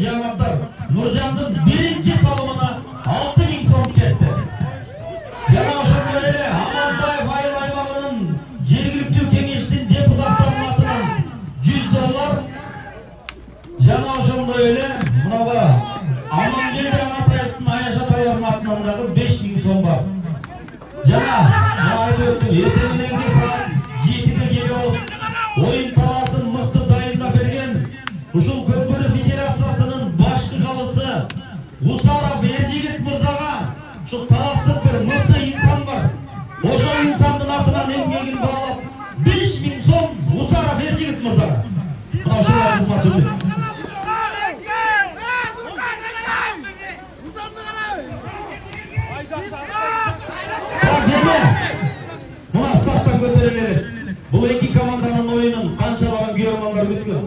Cihamatlar Nurcan'ın birinci salımına 6.000 son ketdi. Jana oşonda ele Amantayev Ayıl aymağının жергиликтүү кеңештин депутаттарынын атынан $100. Жана ошондой эле мынабы Амангелди Анатаевдин Аяш аталарынын атынан дагы 5.000 сом бар. Жана айтып өттүм, эртең мененки саат 7-ге келип оюн таласын мыкты дайындап берген ушул Көкбөрү Федерациясынын башкы калысы Усаров Эржигит мырзага ушул таластык бир мыкты инсан бар. Ошол инсандын атынан эмгегин баалап 5.000 сом Усаров Эржигит мырзага. Мына ушул кызмат үчүн. Мына старттан көтөрүлөт. Бул эки команданын оюнун канчалаган көрөрмандар күткөн.